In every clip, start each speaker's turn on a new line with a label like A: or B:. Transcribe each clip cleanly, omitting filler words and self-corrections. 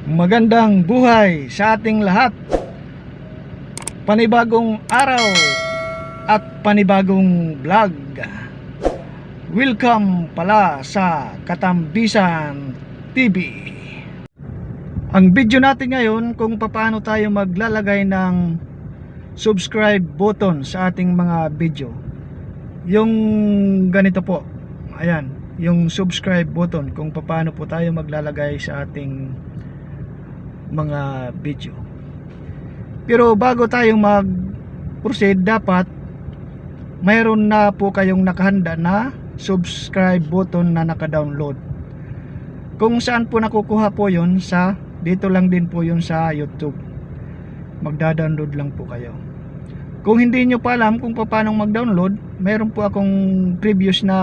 A: Magandang buhay sa ating lahat. Panibagong araw at panibagong vlog. Welcome pala sa Katambisan TV. Ang video natin ngayon kung paano tayo maglalagay ng subscribe button sa ating mga video. Yung ganito po. Ayan, yung subscribe button kung paano po tayo maglalagay sa ating mga video. Pero bago tayo mag-proceed, dapat mayroon na po kayong nakahanda na subscribe button na naka-download. Kung saan po nakukuha po yun, sa dito lang din po yun sa YouTube. Magda-download lang po kayo. Kung hindi nyo pa alam kung paano mag-download, mayroon po akong previous na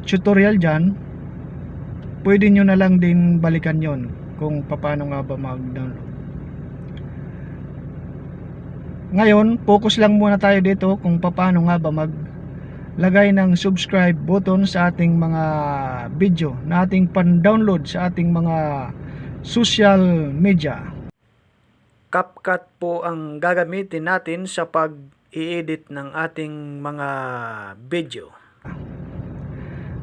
A: tutorial dyan. Pwede nyo na lang din balikan yon kung paano nga ba mag-download. Ngayon, focus lang muna tayo dito kung paano nga ba maglagay ng subscribe button sa ating mga video na ating pan-download sa ating mga social media. CapCut po ang gagamitin natin sa pag-i-edit ng ating mga video.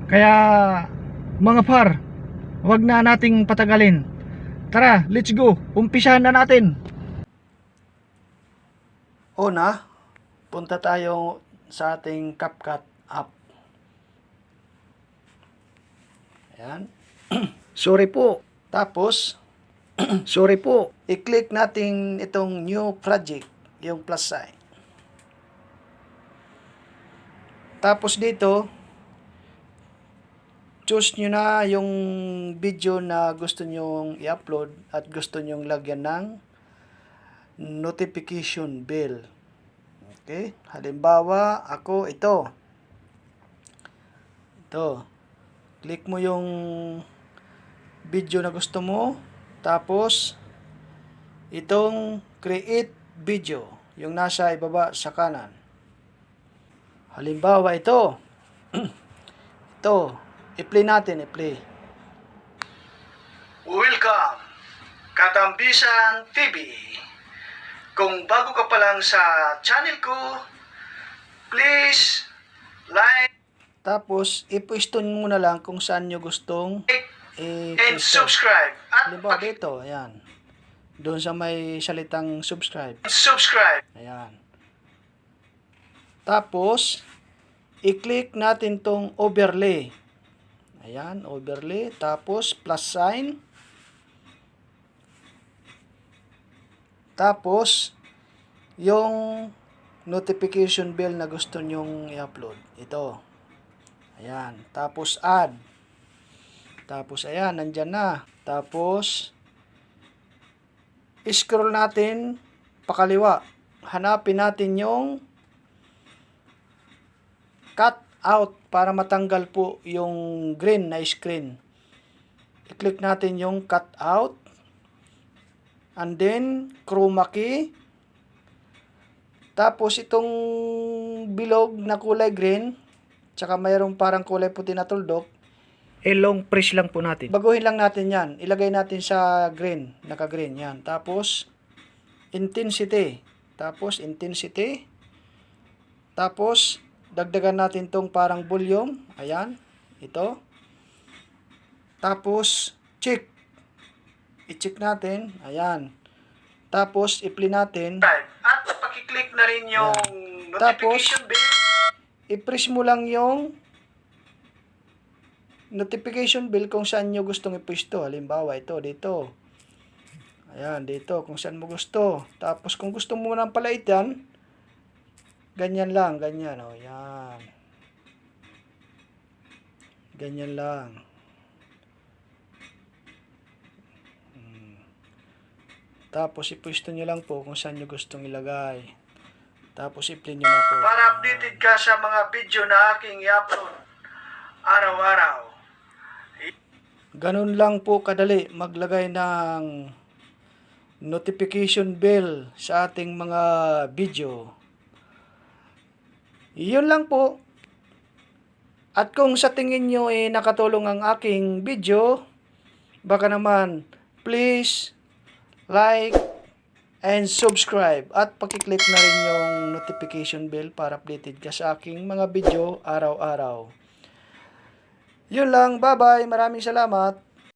A: Kaya mga par, wag na nating patagalin. Tara, let's go. Umpisahan na natin. Una, punta tayo sa ating CapCut app. Ayan. Sorry po. Tapos, sorry po. I-click natin itong new project, yung plus sign. Tapos dito, choose nyo na yung video na gusto nyong i-upload at gusto nyong lagyan ng notification bell. Okay? Halimbawa, ako ito. Ito. Click mo yung video na gusto mo. Tapos, itong create video. Yung nasa ibaba sa kanan. Halimbawa, ito. Ito. I-play natin, i-play. Welcome, Katambisan TV. Kung bago ka pa lang sa channel ko, please like. Tapos, ipwiston mo na lang kung saan nyo gustong and subscribe. At halimbawa dito, ayan. Doon sa may salitang subscribe. Subscribe. Ayan. Tapos, i-click natin tong overlay. Ayan, overlay. Tapos, plus sign. Tapos, yung notification bell na gusto nyong i-upload. Ito. Ayan. Tapos, add. Tapos, ayan, nandyan na. Tapos, scroll natin pakaliwa. Hanapin natin yung cut out para matanggal po yung green na screen. I-click natin yung cut out. And then, chroma key. Tapos, itong bilog na kulay green, tsaka mayroong parang kulay puti na tuldok, long press lang po natin. Baguhin lang natin yan. Ilagay natin sa green, naka-green yan. Tapos, intensity. Tapos, intensity. Tapos, dagdagan natin tong parang volume. Ayan. Ito. Tapos, check. I-check natin. Ayan. Tapos, i-play natin. At pakiclick na rin yung notification bell. I-press mo lang yung notification bell kung saan nyo gustong ipwesto. Halimbawa, ito, dito. Ayan, dito. Kung saan mo gusto. Tapos, kung gusto mo nang palaitan, ganyan lang, ganyan. O, yan. Ganyan lang. Tapos, ipwesto nyo lang po kung saan nyo gustong ilagay. Tapos, i-play nyo na po. Para updated ka sa mga video na aking i-upload araw-araw. Ganun lang po kadali maglagay ng notification bell sa ating mga video. Yun lang po. At kung sa tingin nyo nakatulong ang aking video, baka naman please like and subscribe at pakiclick na rin yung notification bell para updated ka sa aking mga video araw-araw. Yun lang, bye-bye, maraming salamat.